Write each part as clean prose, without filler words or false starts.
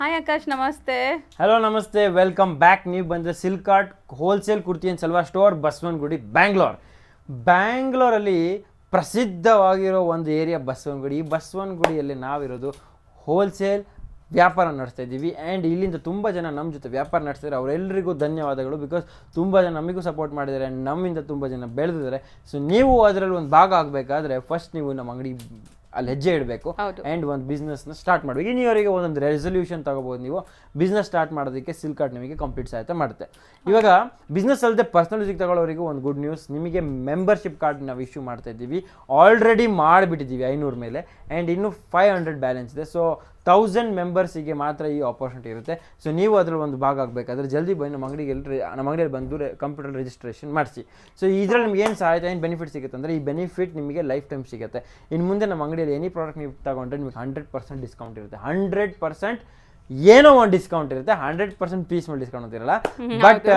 Hi Akash, ನಮಸ್ತೆ. Hello ನಮಸ್ತೆ, welcome back. ನೀವು ಬಂದರೆ silk art wholesale kurti and salwar store, Basavanagudi, ಬ್ಯಾಂಗ್ಳೂರಲ್ಲಿ ಪ್ರಸಿದ್ಧವಾಗಿರೋ ಒಂದು ಏರಿಯಾ ಬಸವನಗುಡಿ. ಈ ಬಸವನಗುಡಿಯಲ್ಲಿ ನಾವಿರೋದು ಹೋಲ್ಸೇಲ್ ವ್ಯಾಪಾರ ನಡೆಸ್ತಾ ಇದ್ದೀವಿ. ಆ್ಯಂಡ್ ಇಲ್ಲಿಂದ ತುಂಬ ಜನ ನಮ್ಮ ಜೊತೆ ವ್ಯಾಪಾರ ನಡೆಸ್ತಾರೆ. ಅವರೆಲ್ಲರಿಗೂ ಧನ್ಯವಾದಗಳು. ಬಿಕಾಸ್ ತುಂಬ ಜನ ನಮಗೂ ಸಪೋರ್ಟ್ ಮಾಡಿದ್ದಾರೆ, ನಮ್ಮಿಂದ ತುಂಬ ಜನ ಬೆಳೆದಿದ್ದಾರೆ. ಸೊ ನೀವು ಅದರಲ್ಲಿ ಒಂದು ಭಾಗ ಆಗಬೇಕಾದ್ರೆ ಫಸ್ಟ್ ನೀವು ನಮ್ಮ ಅಂಗಡಿ ಅಲ್ಲಿ ಹೆಜ್ಜೆ ಇಡಬೇಕು ಆ್ಯಂಡ್ ಒಂದು ಬಿಸ್ನೆಸ್ನ ಸ್ಟಾರ್ಟ್ ಮಾಡಬೇಕು. ಇನ್ನಿವರೆಗೆ ಒಂದೊಂದು ರೆಸೊಲ್ಯೂಷನ್ ತಗೋಬೋದು. ನೀವು ಬಿಸ್ನೆಸ್ ಸ್ಟಾರ್ಟ್ ಮಾಡೋದಕ್ಕೆ ಸಿಲ್ಕ್ ಆರ್ಟ್ ನಿಮಗೆ ಕಂಪ್ಲೀಟ್ ಸಹಾಯ ಮಾಡುತ್ತೆ. ಇವಾಗ ಬಿಸ್ನೆಸ್ ಅಲ್ಲದೆ ಪರ್ಸನಲ್ ಯೂಸಿಗೆ ತಗೊಳ್ಳೋರಿಗೆ ಒಂದು ಗುಡ್ ನ್ಯೂಸ್, ನಿಮಗೆ ಮೆಂಬರ್ಶಿಪ್ ಕಾರ್ಡ್ ನಾವು ಇಶ್ಯೂ ಮಾಡ್ತಾ ಇದ್ದೀವಿ. ಆಲ್ರೆಡಿ ಮಾಡಿಬಿಟ್ಟಿದ್ದೀವಿ 500 ಮೇಲೆ, ಆ್ಯಂಡ್ ಇನ್ನೂ 500 ಬ್ಯಾಲೆನ್ಸ್ ಇದೆ. ಸೊ 1000 ಮೆಂಬರ್ಸಿಗೆ ಮಾತ್ರ ಈ ಆಪರ್ಚುನಿಟಿ ಇರುತ್ತೆ. ಸೊ ನೀವು ಅದರಲ್ಲಿ ಒಂದು ಭಾಗ ಆಗಬೇಕಾದ್ರೆ ಜಲ್ದಿ ಬಂದು ನಮ್ಮ ಅಂಗಡಿಯಲ್ಲಿ ಬಂದು ಕಂಪ್ಯೂಟರ್ ರಿಜಿಸ್ಟ್ರೇಷನ್ ಮಾಡಿಸಿ. ಸೊ ಇದರಲ್ಲಿ ನಿಮ್ಗೆ ಏನು ಸಹಾಯ, ಏನು ಬೆನಿಫಿಟ್ ಸಿಗುತ್ತೆ ಅಂದರೆ, ಈ ಬೆನಿಫಿಟ್ ನಿಮಗೆ ಲೈಫ್ ಟೈಮ್ ಸಿಗುತ್ತೆ. ಇನ್ನು ಮುಂದೆ ನಮ್ಮ ಅಂಗಡಿಯಲ್ಲಿ ಎನಿ ಪ್ರಾಡಕ್ಟ್ ನೀವು ತಗೊಂಡ್ರೆ ನಿಮಗೆ 100% ಡಿಸ್ಕೌಂಟ್ ಇರುತ್ತೆ. 100% ಏನೋ ಒಂದು ಡಿಸ್ಕೌಂಟ್ ಇರುತ್ತೆ. 100% ಪೀಸ್ ಮೇಲೆ ಡಿಸ್ಕೌಂಟ್ ಅಂತಿರಲ್ಲ. ಬಟ್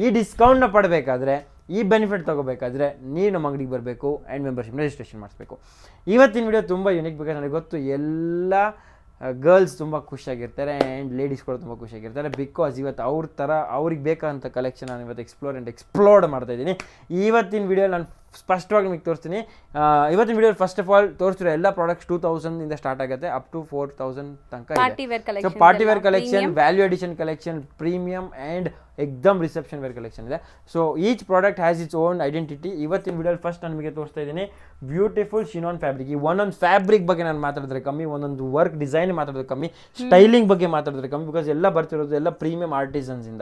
ಈ ಡಿಸ್ಕೌಂಟ್ನ ಪಡಬೇಕಾದ್ರೆ, ಈ ಬೆನಿಫಿಟ್ ತೊಗೋಬೇಕಾದ್ರೆ ನೀವು ನಮ್ಮ ಅಂಗಡಿಗೆ ಬರಬೇಕು ಆ್ಯಂಡ್ ಮೆಂಬರ್ಶಿಪ್ ರಿಜಿಸ್ಟ್ರೇಷನ್ ಮಾಡಿಸ್ಬೇಕು. ಇವತ್ತಿನ ವಿಡಿಯೋ ತುಂಬ ಯೂನಿಕ್. ಬೇಕಾದ್ರೆ ನನಗೆ ಗೊತ್ತು ಎಲ್ಲ ಗರ್ಲ್ಸ್ ತುಂಬ ಖುಷಿಯಾಗಿರ್ತಾರೆ ಆ್ಯಂಡ್ ಲೇಡೀಸ್ ಕೂಡ ತುಂಬ ಖುಷಿಯಾಗಿರ್ತಾರೆ. ಬಿಕಾಸ್ ಇವತ್ತು ಅವ್ರಿಗೆ ಬೇಕಾದಂಥ ಕಲೆಕ್ಷನ್ ನಾನು ಇವತ್ತು ಎಕ್ಸ್ಪ್ಲೋರ್ಡ್ ಮಾಡ್ತಾ ಇದ್ದೀನಿ. ಇವತ್ತಿನ ವಿಡಿಯೋ ನಾನು ಸ್ಪಷ್ಟವಾಗಿ ನಿಮಗೆ ತೋರಿಸ್ತೀನಿ. ಇವತ್ತಿನ ವಿಡಿಯೋ ಫಸ್ಟ್ ಆಫ್ ಆಲ್ ತೋರಿಸ್ತಿರೋ ಎಲ್ಲ ಪ್ರಾಡಕ್ಟ್ಸ್ 2000 ಇಂದ ಸ್ಟಾರ್ಟ್ ಆಗುತ್ತೆ ಅಪ್ ಟು 4000 ತನಕ ಇದೆ. So party wear collection, value edition collection, premium and ಎಕ್ದಮ್ ರಿಸೆಪ್ಷನ್ ವೇರ್ ಕಲೆಕ್ಷನ್ ಇದೆ. So each product has its own identity. ಇವತ್ತಿನ ವಿಡಿಯೋಲಿ ಫಸ್ಟ್ ನಾನು ನಿಮಗೆ ತೋರಿಸ್ತಾ ಇದ್ದೀನಿ ಬ್ಯೂಟಿಫುಲ್ ಶಿನಾನ್ ಫ್ಯಾಬ್ರಿಕ್. ಈ ಒಂದೊಂದು ಫ್ಯಾಬ್ರಿಕ್ ಬಗ್ಗೆ ನಾನು ಮಾತಾಡಿದ್ರೆ ಕಮ್ಮಿ, ಒಂದೊಂದು ವರ್ಕ್ ಡಿಸೈನ್ ಮಾತಾಡಿದ್ರೆ ಕಮ್ಮಿ, ಸ್ಟೈಲಿಂಗ್ ಬಗ್ಗೆ ಮಾತಾಡಿದ್ರೆ ಕಮ್ಮಿ. ಬಿಕಾಸ್ ಎಲ್ಲ ಬರ್ತಿರೋದು ಎಲ್ಲ ಪ್ರೀಮಿಯಂ ಆರ್ಟಿಸನ್ಸಿಂದ.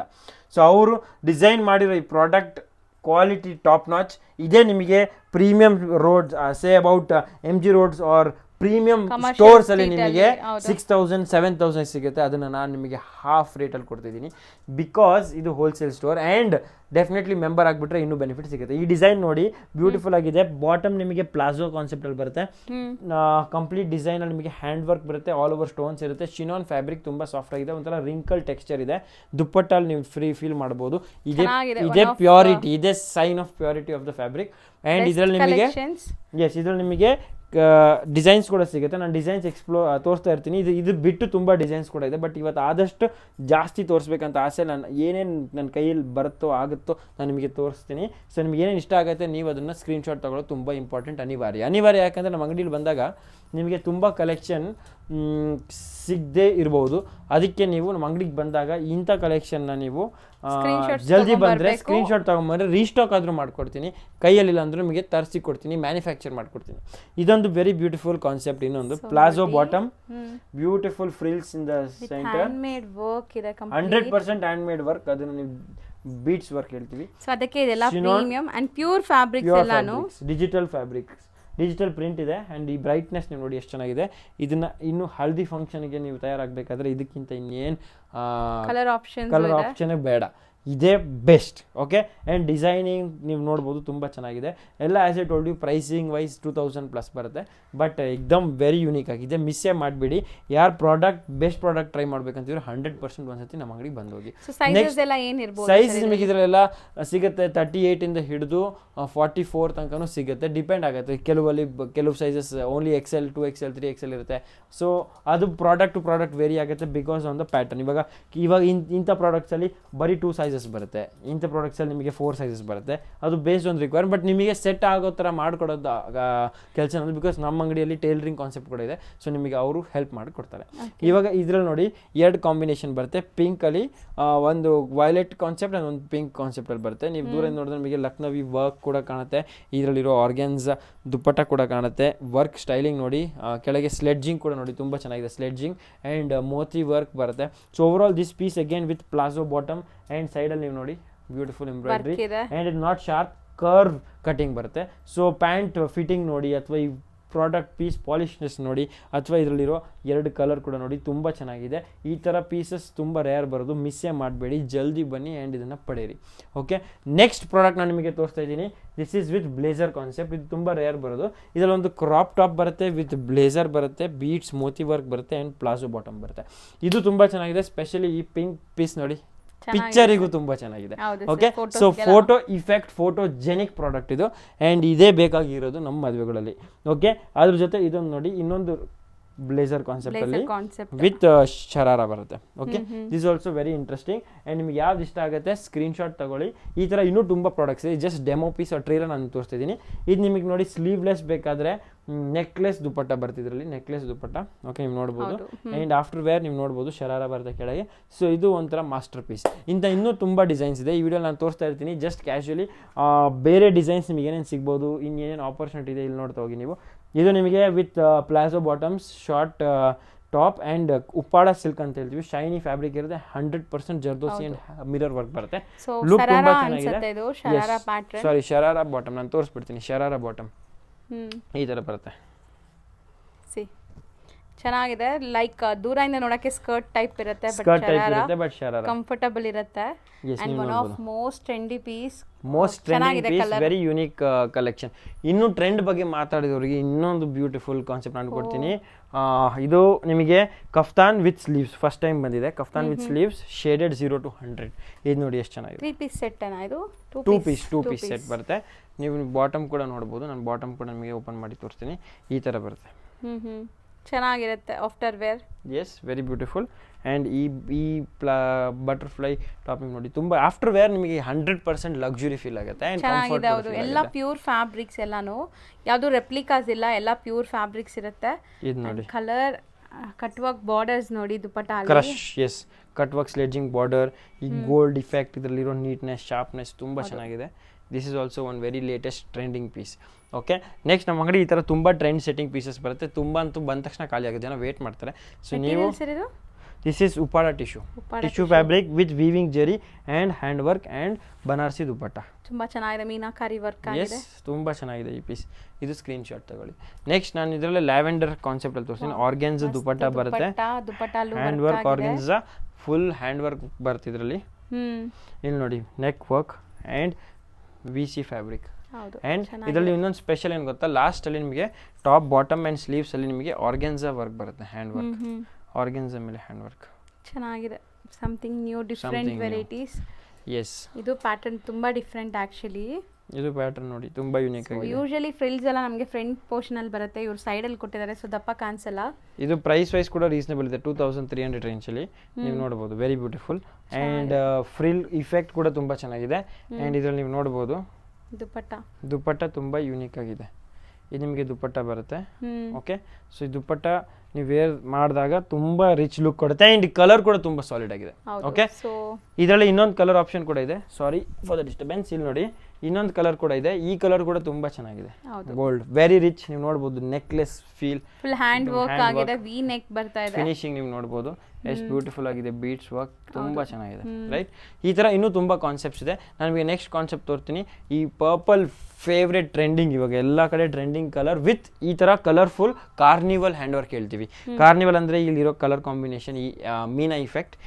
ಸೊ ಅವರು ಡಿಸೈನ್ ಮಾಡಿರೋ ಈ ಪ್ರಾಡಕ್ಟ್ ಕ್ವಾಲಿಟಿ ಟಾಪ್ ನಾಚ್. ಇದೇ ನಿಮಗೆ premium roads, say about MG roads are premium stores ಅಲ್ಲಿ ನಿಮಗೆ 6000 7000 ಸಿಗುತ್ತೆ. ಅದನ್ನು ನಾನು ನಿಮಗೆ ಹಾಫ್ ರೇಟಲ್ಲಿ ಕೊಡ್ತಿದ್ದೀನಿ. ಬಿಕಾಸ್ ಇದು wholesale store and definitely member ಆಗಿಬಿಟ್ರೆ ಇನ್ನೂ ಬೆನಿಫಿಟ್ ಸಿಗುತ್ತೆ. ಈ ಡಿಸೈನ್ ನೋಡಿ ಬ್ಯೂಟಿಫುಲ್ ಆಗಿದೆ. ಬಾಟಮ್ ನಿಮಗೆ ಪ್ಲಾಜೋ ಕಾನ್ಸೆಪ್ಟಲ್ಲಿ ಬರುತ್ತೆ. ಕಂಪ್ಲೀಟ್ ಡಿಸೈನಲ್ಲಿ ನಿಮಗೆ ಹ್ಯಾಂಡ್ ವರ್ಕ್ ಬರುತ್ತೆ, ಆಲ್ ಓವರ್ ಸ್ಟೋನ್ಸ್ ಇರುತ್ತೆ. ಶಿನಾನ್ ಫ್ಯಾಬ್ರಿಕ್ ತುಂಬ ಸಾಫ್ಟ್ ಆಗಿದೆ, ಒಂಥರ ರಿಂಕಲ್ ಟೆಕ್ಸ್ಚರ್ ಇದೆ. ದುಪ್ಪಟ್ಟಲ್ಲಿ ನೀವು ಫ್ರೀ ಫೀಲ್ ಮಾಡ್ಬೋದು. ಇದೇ ಪ್ಯೂರಿಟಿ, ಇದೇ sign of purity of the fabric. And ಇದರಲ್ಲಿ ನಿಮಗೆ ಡಿಸೈನ್ಸ್ ಕೂಡ ಸಿಗುತ್ತೆ. ನಾನು ಡಿಸೈನ್ಸ್ ತೋರಿಸ್ತಾ ಇರ್ತೀನಿ. ಇದು ಬಿಟ್ಟು ತುಂಬ ಡಿಸೈನ್ಸ್ ಕೂಡ ಇದೆ. ಬಟ್ ಇವತ್ತು ಆದಷ್ಟು ಜಾಸ್ತಿ ತೋರಿಸ್ಬೇಕಂತ ಆಸೆ. ನಾನು ಏನೇನು ನನ್ನ ಕೈಯಲ್ಲಿ ಬರುತ್ತೋ ಆಗುತ್ತೋ ನಾನು ನಿಮಗೆ ತೋರಿಸ್ತೀನಿ. ಸೊ ನಿಮ್ಗೆ ಏನೇನು ಇಷ್ಟ ಆಗುತ್ತೆ ನೀವು ಅದನ್ನು ಸ್ಕ್ರೀನ್ಶಾಟ್ ತಗೊಳ್ಳೋದು ತುಂಬ ಇಂಪಾರ್ಟೆಂಟ್, ಅನಿವಾರ್ಯ. ಯಾಕಂದರೆ ನಮ್ಮ ಅಂಗಡಿಯಲ್ಲಿ ಬಂದಾಗ ನಿಮಗೆ ತುಂಬ ಕಲೆಕ್ಷನ್ ಸಿಗದೆ ಇರ್ಬೋದು. ಅದಕ್ಕೆ ನೀವು ನಮ್ಮ ಅಂಗಡಿಗೆ ಬಂದಾಗ ಇಂಥ ಕಲೆಕ್ಷನ್ನ ನೀವು ಜಲ್ದಿ ಬಂದರೆ ಸ್ಕ್ರೀನ್ಶಾಟ್ ತೊಗೊಂಬಂದರೆ ರೀಸ್ಟಾಕ್ ಆದರೂ ಮಾಡಿಕೊಡ್ತೀನಿ. ಕೈಯಲ್ಲಿಲ್ಲ ಅಂದರೂ ನಿಮಗೆ ತರಿಸಿ ಕೊಡ್ತೀನಿ, ಮ್ಯಾನುಫ್ಯಾಕ್ಚರ್ ಮಾಡಿಕೊಡ್ತೀನಿ. ಇದೊಂದು ವೆರಿ ಬ್ಯೂಟಿಫುಲ್ ಕಾನ್ಸೆಪ್ಟ್. ಇನ್ನೊಂದು palazzo bottom, beautiful frills in the centre, 100% hand made work. ಅದನ್ನು ನೀವು ಬೀಟ್ಸ್ ವರ್ಕ್ ಹೇಳ್ತೀವಿ. ಸೊ ಅದಕ್ಕೆ ಇದೆಲ್ಲ ಪ್ರೀಮಿಯಂ ಅಂಡ್ ಪ್ಯೂರ್ ಫ್ಯಾಬ್ರಿಕ್ಸ್ ಎಲ್ಲಾನು ಡಿಜಿಟಲ್ ಪ್ರಿಂಟ್ ಇದೆ. ಆ್ಯಂಡ್ ಈ ಬ್ರೈಟ್ನೆಸ್ ನೀವು ನೋಡಿ ಎಷ್ಟು ಚೆನ್ನಾಗಿದೆ. ಇದನ್ನು ಇನ್ನು ಹಲ್ದಿ ಫಂಕ್ಷನ್ಗೆ ನೀವು ತಯಾರಾಗಬೇಕಾದ್ರೆ ಇದಕ್ಕಿಂತ ಇನ್ನೇನು ಕಲರ್ ಆಪ್ಷನ್ ಬೇಡ, ಇದೇ ಬೆಸ್ಟ್. ಓಕೆ, ಆ್ಯಂಡ್ ಡಿಸೈನಿಂಗ್ ನೀವು ನೋಡ್ಬೋದು ತುಂಬ ಚೆನ್ನಾಗಿದೆ. ಎಲ್ಲ as a told you pricing wise 2000+ ಬರುತ್ತೆ. ಬಟ್ ಎಕ್ದಮ್ ವೆರಿ ಯೂನಿಕ್ ಆಗಿದೆ. ಮಿಸ್ಸೇ ಮಾಡಬೇಡಿ. ಯಾರು ಬೆಸ್ಟ್ ಪ್ರಾಡಕ್ಟ್ ಟ್ರೈ ಮಾಡ್ಬೇಕಂತಿದ್ರೆ 100% ಒಂದ್ಸತಿ ನಮ್ಮ ಅಂಗಡಿಗೆ ಬಂದೋಗಿ. ಸೈಜ್ ನಿಮಗೆ ಇದರಲ್ಲೆಲ್ಲ ಸಿಗುತ್ತೆ. 38 ಇಂದ ಹಿಡಿದು 44 ತನಕನೂ ಸಿಗುತ್ತೆ. ಡಿಪೆಂಡ್ ಆಗುತ್ತೆ. ಕೆಲವು sizes only XL, 2XL, 3XL ಇರುತ್ತೆ. ಸೊ ಅದು ಪ್ರಾಡಕ್ಟ್ ಟು ಪ್ರಾಡಕ್ಟ್ ವೇರಿ ಆಗುತ್ತೆ ಬಿಕಾಸ್ ಆನ್ ದ ಪ್ಯಾಟರ್ನ್. ಇವಾಗ ಇಂಥ ಪ್ರಾಡಕ್ಟ್ಸಲ್ಲಿ ಬರೀ 2 ಸೈಜಸ್ ಬರುತ್ತೆ. ಇಂಥ ಪ್ರಾಡಕ್ಟ್ಸಲ್ಲಿ ನಿಮಗೆ 4 ಸೈಜಸ್ ಬರುತ್ತೆ. ಅದು ಬೇಸ್ಡ್ ಆನ್ ರಿಕ್ವೈರ್ಮೆಂಟ್. ಬಟ್ ನಿಮಗೆ ಸೆಟ್ ಆಗೋ ಥರ ಮಾಡಿಕೊಡೋದು ಕೆಲಸ ಅನ್ನೋದು. ಬಿಕಾಸ್ ನಮ್ಮ ಅಂಗಡಿಯಲ್ಲಿ ಟೈಲರಿಂಗ್ ಕಾನ್ಸೆಪ್ಟ್ ಕೂಡ ಇದೆ. ಸೊ ನಿಮಗೆ ಅವರು ಹೆಲ್ಪ್ ಮಾಡಿಕೊಡ್ತಾರೆ. ಇವಾಗ ಇದರಲ್ಲಿ ನೋಡಿ 2 ಕಾಂಬಿನೇಷನ್ ಬರುತ್ತೆ. ಪಿಂಕಲ್ಲಿ ಒಂದು ವೈಲೆಟ್ ಕಾನ್ಸೆಪ್ಟ್ ಆ್ಯಂಡ್ ಒಂದು ಪಿಂಕ್ ಕಾನ್ಸೆಪ್ಟಲ್ಲಿ ಬರುತ್ತೆ. ನೀವು ದೂರ ನೋಡಿದ್ರೆ ನಿಮಗೆ ಲಕ್ನವಿ ವರ್ಕ್ ಕೂಡ ಕಾಣುತ್ತೆ. ಇದರಲ್ಲಿರೋ ಆರ್ಗ್ಯಾನ್ಸ್ ದುಪ್ಪಟ್ಟ ಕೂಡ ಕಾಣುತ್ತೆ. ವರ್ಕ್ ಸ್ಟೈಲಿಂಗ್ ನೋಡಿ, ಕೆಳಗೆ ಸ್ಲೆಡ್ಜಿಂಗ್ ಕೂಡ ನೋಡಿ ತುಂಬ ಚೆನ್ನಾಗಿದೆ. ಸ್ಲೆಡ್ಜಿಂಗ್ ಆ್ಯಂಡ್ ಮೋತಿ ವರ್ಕ್ ಬರುತ್ತೆ. So overall this piece again with palazzo bottom and ಸೈಡಲ್ಲಿ ನೀವು ನೋಡಿ beautiful embroidery and it not sharp curve cutting ಬರುತ್ತೆ. ಸೊ ಪ್ಯಾಂಟ್ ಫಿಟ್ಟಿಂಗ್ ನೋಡಿ, ಅಥವಾ ಈ ಪ್ರಾಡಕ್ಟ್ ಪೀಸ್ ಪಾಲಿಶ್ನೆಸ್ ನೋಡಿ, ಅಥವಾ ಇದರಲ್ಲಿರೋ 2 ಕಲರ್ ಕೂಡ ನೋಡಿ ತುಂಬ ಚೆನ್ನಾಗಿದೆ. ಈ ಥರ ಪೀಸಸ್ ತುಂಬ ರೇರ್ ಬರೋದು. ಮಿಸ್ಸೇ ಮಾಡಬೇಡಿ, ಜಲ್ದಿ ಬನ್ನಿ ಆ್ಯಂಡ್ ಇದನ್ನು ಪಡೆಯಿರಿ. ಓಕೆ, ನೆಕ್ಸ್ಟ್ ಪ್ರಾಡಕ್ಟ್ ನಾನು ನಿಮಗೆ ತೋರಿಸ್ತಾ ಇದ್ದೀನಿ. This is with blazer concept. ಇದು ತುಂಬ ರೇರ್ ಬರೋದು. ಇದರಲ್ಲಿ ಒಂದು ಕ್ರಾಪ್ ಟಾಪ್ ಬರುತ್ತೆ, ವಿತ್ ಬ್ಲೇಸರ್ ಬರುತ್ತೆ, ಬೀಟ್ಸ್ ಮೋತಿ ವರ್ಕ್ ಬರುತ್ತೆ ಆ್ಯಂಡ್ ಪ್ಲಾಜೋ ಬಾಟಮ್ ಬರುತ್ತೆ. ಇದು ತುಂಬ ಚೆನ್ನಾಗಿದೆ. ಸ್ಪೆಷಲಿ ಈ ಪಿಂಕ್ ಪೀಸ್ ನೋಡಿ, ಪಿಕ್ಚರಿಗೂ ತುಂಬ ಚೆನ್ನಾಗಿದೆ. Okay, so photo effect, photogenic product ಇದು. ಆ್ಯಂಡ್ ಇದೇ ಬೇಕಾಗಿರೋದು ನಮ್ಮ ಮದುವೆಗಳಲ್ಲಿ. ಓಕೆ, ಅದ್ರ ಜೊತೆ ಇದೊಂದು ನೋಡಿ, ಇನ್ನೊಂದು ಬ್ಲೇಸರ್ ಕಾನ್ಸೆಪ್ಟ್ ಅಲ್ಲಿ ಕಾನ್ಸೆಪ್ಟ್ ವಿತ್ ಶರಾರ ಬರುತ್ತೆ. Okay, this also very interesting. And ನಿಮ್ಗೆ ಯಾವ್ದು ಇಷ್ಟ ಆಗುತ್ತೆ ಸ್ಕ್ರೀನ್ಶಾಟ್ ತಗೊಳ್ಳಿ. ಈ ಥರ ಇನ್ನೂ ತುಂಬ ಪ್ರಾಡಕ್ಟ್ಸ್ ಇದೆ, ಜಸ್ಟ್ ಡೆಮೋ ಪೀಸ್ ಟ್ರೇಲರ್ ನಾನು ತೋರಿಸ್ತಿದ್ದೀನಿ. ಇದು ನಿಮಗೆ ನೋಡಿ ಸ್ಲೀವ್ಲೆಸ್ ಬೇಕಾದರೆ ನೆಕ್ಲೆಸ್ ದುಪ್ಪಟ್ಟ ಬರ್ತಿದ್ರಲ್ಲಿ, ನೆಕ್ಲೆಸ್ ದುಪ್ಪಟ್ಟ. ಓಕೆ, ನೀವು ನೋಡ್ಬೋದು. ಆ್ಯಂಡ್ ಆಫ್ಟರ್ ವೇರ್ ನೀವು ನೋಡ್ಬೋದು ಶರಾರ ಬರುತ್ತೆ ಕೆಳಗೆ. ಸೊ ಇದು ಒಂಥರ ಮಾಸ್ಟರ್ ಪೀಸ್. ಇಂಥ ಇನ್ನೂ ತುಂಬ ಡಿಸೈನ್ಸ್ ಇದೆ, ಈ ವಿಡಿಯೋ ನಾನು ತೋರಿಸ್ತಾ ಇರ್ತೀನಿ. ಜಸ್ಟ್ ಕ್ಯಾಶುಯಲಿ ಬೇರೆ ಡಿಸೈನ್ಸ್ ನಿಮಗೆ ಏನೇನು ಸಿಗ್ಬೋದು, ಇನ್ನೇನೇನು ಆಪರ್ಚುನಿಟಿ ಇದೆ ಇಲ್ಲಿ ನೋಡ್ತಾ ಹೋಗಿ ನೀವು. ಇದು ನಿಮಗೆ with palazzo bottoms, short top and Uppada silk ಅಂತ ಹೇಳ್ತೀವಿ. ಶೈನಿ ಫ್ಯಾಬ್ರಿಕ್ ಇರುತ್ತೆ, 100% ಜರ್ದೋಸಿ ಆ್ಯಂಡ್ ಮಿರರ್ ವರ್ಕ್ ಬರುತ್ತೆ. ಲುಕ್ ತುಂಬ ಚೆನ್ನಾಗಿದೆ. ಸಾರಿ, ಶರಾರ ಬಾಟಮ್ ನಾನು ತೋರಿಸ್ಬಿಡ್ತೀನಿ. ಶರಾರ ಬಾಟಮ್ ಈ ಥರ ಬರುತ್ತೆ. ಚೆನ್ನಾಗಿದೆ. ಲೈಕ್ ದೂರದಿಂದ ನೋಡಕ್ಕೆ ಸ್ಕರ್ಟ್ ಟೈಪ್ ಇರುತ್ತೆ, ಬಟ್ ಶರಾರ ಕಂಫರ್ಟಬಲ್ ಇರುತ್ತೆ. And one of most trendy piece, very unique collection. ಇನ್ನು ಟ್ರೆಂಡ್ ಬಗ್ಗೆ ಮಾತಾಡಿದವರಿಗೆ ಇನ್ನೊಂದು ಬ್ಯೂಟಿಫುಲ್ ಕಾನ್ಸೆಪ್ಟ್ ನಾನು ಕೊಡ್ತೀನಿ. ಇದು ನಿಮಗೆ kaftan with sleeves first time ಬಂದಿದೆ. Kaftan with sleeves shaded 0 to 100. ಇದು ನೋಡಿ ಎಷ್ಟು ಚೆನ್ನಾಗಿದೆ. 3 ಪೀಸ್ ಸೆಟ್ ಇದು 2 ಪೀಸ್ ಸೆಟ್ ಬರುತ್ತೆ. ನೀವು ಬಾಟಮ್ ಕೂಡ ನೋಡ್ಬೋದು. ನಾನು ಬಾಟಮ್ ಕೂಡ ನಿಮಗೆ ಓಪನ್ ಮಾಡಿ ತೋರಿಸ್ತೀನಿ. ಈ ಥರ ಬರುತ್ತೆ. ಚೆನ್ನಾಗಿರುತ್ತೆ after wear. Yes, very beautiful. And ಈ ಬಟರ್ಫ್ಲೈ ಟಾಪಿಂಗ್ ನೋಡಿ, ತುಂಬ ಆಫ್ಟರ್ ವೇರ್ ನಿಮಗೆ 100% ಲಕ್ಸುರಿ ಫೀಲ್ ಆಗುತ್ತೆ. ಚೆನ್ನಾಗಿದೆ. ಹೌದು, ಎಲ್ಲ ಪ್ಯೂರ್ ಫ್ಯಾಬ್ರಿಕ್ಸ್, ಎಲ್ಲಾನು ಯಾವುದು ರೆಪ್ಲಿಕಾಸ್ ಇಲ್ಲ, ಎಲ್ಲ ಪ್ಯೂರ್ ಫ್ಯಾಬ್ರಿಕ್ಸ್ ಇರುತ್ತೆ. ಇದು ನೋಡಿ ಕಲರ್ ಕಟ್ ವರ್ಕ್ ಬಾರ್ಡರ್ಸ್ ನೋಡಿ dupatta crush. Yes, cut work sledging border, ಈ ಗೋಲ್ಡ್ ಇಫೆಕ್ಟ್, ಇದರಲ್ಲಿರೋ ನೀಟ್ನೆಸ್, ಶಾರ್ಪ್ನೆಸ್ ತುಂಬ ಚೆನ್ನಾಗಿದೆ. This is also one very latest trending piece. Okay, next ನಮ್ಮ ಅಂಗಡಿ ಈ ಥರ ತುಂಬ ಟ್ರೆಂಡ್ ಸೆಟ್ಟಿಂಗ್ ಪೀಸಸ್ ಬರುತ್ತೆ. ತುಂಬ ಅಂತೂ ಬಂದ ತಕ್ಷಣ ಖಾಲಿ ಆಗುತ್ತೆ, ಜನ ವೇಟ್ ಮಾಡ್ತಾರೆ. ಸೊ ನೀವು this is Uppada tissue fabric with weaving zari and hand work and Banarasi dupatta. ತುಂಬ ಚೆನ್ನಾಗಿದೆ, ಮೀನಾಕಾರಿ ವರ್ಕ್ ಆಗಿದೆ. ಎಸ್, ತುಂಬ ಚೆನ್ನಾಗಿದೆ ಈ ಪೀಸ್. ಇದು ಸ್ಕ್ರೀನ್ ಶಾಟ್ ತಗೊಳ್ಳಿ. ನೆಕ್ಸ್ಟ್ ನಾನು ಇದರಲ್ಲಿ ಲ್ಯಾವೆಂಡರ್ ಕಾನ್ಸೆಪ್ಟ್ ಅಲ್ಲಿ ತೋರಿಸ್ತೀನಿ. ಆರ್ಗೆನ್ಸಾ ದುಪ್ಪಟ್ಟ ಬರುತ್ತೆ, hand work organza full hand work ಬರುತ್ತೆ ಇದರಲ್ಲಿ. ಇಲ್ಲಿ ನೋಡಿ neck work and VC fabric. And ಇದರಲ್ಲಿ ಇನ್ನೊಂದು ಸ್ಪೆಷಲ್ ಏನು ಗೊತ್ತಾ, ಲಾಸ್ಟಲ್ಲಿ ನಿಮಗೆ ಟಾಪ್ ಬಾಟಮ್ ಆ್ಯಂಡ್ ಸ್ಲೀವ್ಸಲ್ಲಿ ನಿಮಗೆ ಆರ್ಗೆನ್ಸಾ ವರ್ಕ್ ಬರುತ್ತೆ, ಹ್ಯಾಂಡ್ ವರ್ಕ್. ಆರ್ಗೆನ್ಸಾ ಮೇಲೆ ಹ್ಯಾಂಡ್ ವರ್ಕ್ ಚೆನ್ನಾಗಿದೆ. Something new, different varieties. Yes, ಇದು ಪ್ಯಾಟರ್ನ್ ತುಂಬಾ ಡಿಫರೆಂಟ್ ಆಕ್ಚುಲಿ. ಇದು ಪ್ಯಾಟರ್ನ್ ನೋಡಿ ತುಂಬಾ ಯೂನಿಕ್ ಆಗಿದೆ. ಯೂಶುವಲಿ ಫ್ರಿಲ್ಸ್ ಎಲ್ಲ ನಮಗೆ ಫ್ರಂಟ್ ಪೋರ್ಷನ್ ಅಲ್ಲಿ ಬರುತ್ತೆ, ಇವರು ಸೈಡ್ ಅಲ್ಲಿ ಕೊಟ್ಟಿದ್ದಾರೆ, ಸೊ ದಪ್ಪ ಕಾಣಿಸಲ್ಲ. ಇದು ಪ್ರೈಸ್ ವೈಸ್ ಕೂಡ ರೀಸನೇಬಲ್ ಇದೆ, 2300 ರೇಂಜ್ ಅಲ್ಲಿ ನೀವು ನೋಡಬಹುದು. Very beautiful. And frill effect ಕೂಡ ತುಂಬಾ ಚೆನ್ನಾಗಿದೆ. ಆ್ಯಂಡ್ ಇದರಲ್ಲಿ ನೀವು ನೋಡಬಹುದು ದುಪ್ಪಟ್ಟ ತುಂಬಾ ಯೂನಿಕ್ ಆಗಿದೆ. ಇದು ನಿಮಗೆ ದುಪ್ಪಟ್ಟ ಬರುತ್ತೆ. ಓಕೆ, ಸೊ ಈ ದುಪ್ಪಟ್ಟ ನೀವು ವೇರ್ ಮಾಡಿದಾಗ ತುಂಬಾ ರಿಚ್ ಲುಕ್ ಕೊಡುತ್ತೆ. ಆ್ಯಂಡ್ ಕಲರ್ ಕೂಡ ತುಂಬಾ ಸಾಲಿಡ್ ಆಗಿದೆ. ಓಕೆ, ಇದರಲ್ಲಿ ಇನ್ನೊಂದು ಕಲರ್ ಆಪ್ಷನ್ ಕೂಡ ಇದೆ. Sorry for the disturbance. ಇಲ್ಲಿ ನೋಡಿ ಇನ್ನೊಂದು ಕಲರ್ ಕೂಡ ಇದೆ. ಈ ಕಲರ್ ಕೂಡ ತುಂಬಾ ಚೆನ್ನಾಗಿದೆ, ಗೋಲ್ಡ್, ವೆರಿ ರಿಚ್. ನೀವು ನೋಡಬಹುದು necklace feel, full hand work ಆಗಿದೆ, ವಿ ನೆಕ್ ಬರ್ತಾ ಇದೆ. ಫಿನಿಶಿಂಗ್ ನೀವು ನೋಡಬಹುದು ಎಷ್ಟು ಬ್ಯೂಟಿಫುಲ್ ಆಗಿದೆ, ಬೀಡ್ಸ್ ವರ್ಕ್ ತುಂಬಾ ಚೆನ್ನಾಗಿದೆ. ರೈಟ್, ಈ ತರ ಇನ್ನೂ ತುಂಬಾ ಕಾನ್ಸೆಪ್ಟ್ಸ್ ಇದೆ. ನಾನು ನಿಮಗೆ ನೆಕ್ಸ್ಟ್ ಕಾನ್ಸೆಪ್ಟ್ ತೋರ್ತೀನಿ. ಈ ಪರ್ಪಲ್ ಫೇವ್ರೆಟ್ ಟ್ರೆಂಡಿಂಗ್, ಇವಾಗ ಎಲ್ಲ ಕಡೆ ಟ್ರೆಂಡಿಂಗ್ ಕಲರ್ ವಿತ್ ಈ ತರ ಕಲರ್ಫುಲ್ ಕಾರ್ನಿವಲ್ ಹ್ಯಾಂಡ್ ವರ್ಕ್ ಹೇಳ್ತೀವಿ. ಕಾರ್ನಿವಲ್ ಅಂದ್ರೆ ಇಲ್ಲಿರೋ ಕಲರ್ ಕಾಂಬಿನೇಷನ್, ಈ meena effect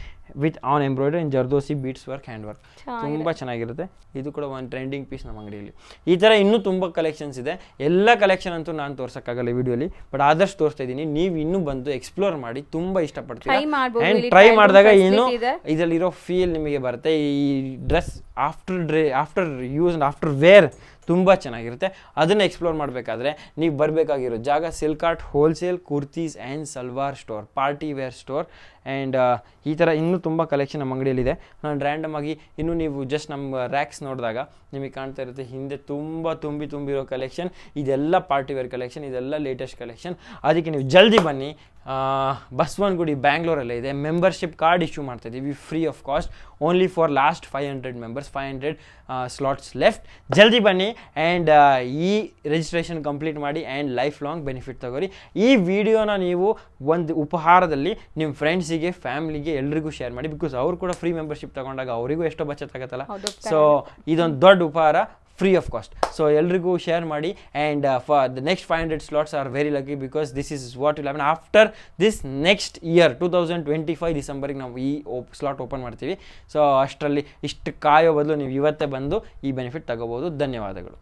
with on embroidery in zardosi beads work, hand work ತುಂಬ ಚೆನ್ನಾಗಿರುತ್ತೆ. ಇದು ಕೂಡ ಒಂದು ಟ್ರೆಂಡಿಂಗ್ ಪೀಸ್ ನಮ್ಮ ಅಂಗಡಿಯಲ್ಲಿ. ಈ ಥರ ಇನ್ನೂ ತುಂಬ ಕಲೆಕ್ಷನ್ಸ್ ಇದೆ. ಎಲ್ಲ ಕಲೆಕ್ಷನ್ ಅಂತೂ ನಾನು ತೋರ್ಸೋಕ್ಕಾಗಲ್ಲ ವಿಡಿಯೋಲಿ, ಬಟ್ ಆದಷ್ಟು ತೋರಿಸ್ತಾ ಇದ್ದೀನಿ. ನೀವು ಇನ್ನೂ ಬಂದು ಎಕ್ಸ್ಪ್ಲೋರ್ ಮಾಡಿ, ತುಂಬ ಇಷ್ಟಪಡ್ತೀರಾ. ಆ್ಯಂಡ್ ಟ್ರೈ ಮಾಡಿದಾಗ ಇನ್ನೂ ಇದರಲ್ಲಿರೋ ಫೀಲ್ ನಿಮಗೆ ಬರುತ್ತೆ. ಈ dress after use and after wear ತುಂಬ ಚೆನ್ನಾಗಿರುತ್ತೆ. ಅದನ್ನು ಎಕ್ಸ್ಪ್ಲೋರ್ ಮಾಡಬೇಕಾದ್ರೆ ನೀವು ಬರಬೇಕಾಗಿರೋ ಜಾಗ silk art wholesale kurtis and salwar store, party wear store. And ಈ ಥರ ಇನ್ನೂ ತುಂಬ ಕಲೆಕ್ಷನ್ ನಮ್ಮ ಅಂಗಡಿಯಲ್ಲಿದೆ. ನಾನು ರ್ಯಾಂಡಮ್ ಆಗಿ ಇನ್ನೂ ನೀವು ಜಸ್ಟ್ ನಮ್ಮ ರ್ಯಾಕ್ಸ್ ನೋಡಿದಾಗ ನಿಮಗೆ ಕಾಣ್ತಾ ಇರುತ್ತೆ ಹಿಂದೆ ತುಂಬಿರೋ ಕಲೆಕ್ಷನ್. ಇದೆಲ್ಲ ಪಾರ್ಟಿ ವೇರ್ ಕಲೆಕ್ಷನ್, ಇದೆಲ್ಲ ಲೇಟೆಸ್ಟ್ ಕಲೆಕ್ಷನ್. ಅದಕ್ಕೆ ನೀವು ಜಲ್ದಿ ಬನ್ನಿ. ಬಸವನಗುಡಿ ಬ್ಯಾಂಗ್ಳೂರಲ್ಲೇ ಇದೆ. ಮೆಂಬರ್ಶಿಪ್ ಕಾರ್ಡ್ ಇಶ್ಯೂ ಮಾಡ್ತಾಯಿದ್ದೀವಿ free of cost, only for last 500 members, 500 slots left. ಜಲ್ದಿ ಬನ್ನಿ ಆ್ಯಂಡ್ ಈ ರಿಜಿಸ್ಟ್ರೇಷನ್ ಕಂಪ್ಲೀಟ್ ಮಾಡಿ ಆ್ಯಂಡ್ ಲೈಫ್ ಲಾಂಗ್ ಬೆನಿಫಿಟ್ ತಗೋರಿ. ಈ ವಿಡಿಯೋನ ನೀವು ಒಂದು ಉಪಹಾರದಲ್ಲಿ ನಿಮ್ಮ ಫ್ರೆಂಡ್ಸಿಗೆ, ಫ್ಯಾಮಿಲಿಗೆ ಎಲ್ರಿಗೂ ಶೇರ್ ಮಾಡಿ. ಬಿಕಾಸ್ ಅವ್ರು ಕೂಡ ಫ್ರೀ ಮೆಂಬರ್ಶಿಪ್ ತಗೊಂಡಾಗ ಅವರಿಗೂ ಎಷ್ಟೋ ಬಚತ್ ಆಗುತ್ತಲ್ಲ. ಸೊ ಇದೊಂದು ದೊಡ್ಡ ಉಪಹಾರ, ಫ್ರೀ ಆಫ್ ಕಾಸ್ಟ್. ಸೊ ಎಲ್ರಿಗೂ ಶೇರ್ ಮಾಡಿ. And for the next 500 slots are very lucky because this is what will happen after this next year 2025 ಡಿಸೆಂಬರಿಗೆ ನಾವು ಈ ಸ್ಲಾಟ್ ಓಪನ್ ಮಾಡ್ತೀವಿ. ಸೊ ಅಷ್ಟರಲ್ಲಿ ಇಷ್ಟು ಕಾಯೋ ಬದಲು ನೀವು ಇವತ್ತೇ ಬಂದು ಈ ಬೆನಿಫಿಟ್ ತಗೋಬೋದು. ಧನ್ಯವಾದಗಳು.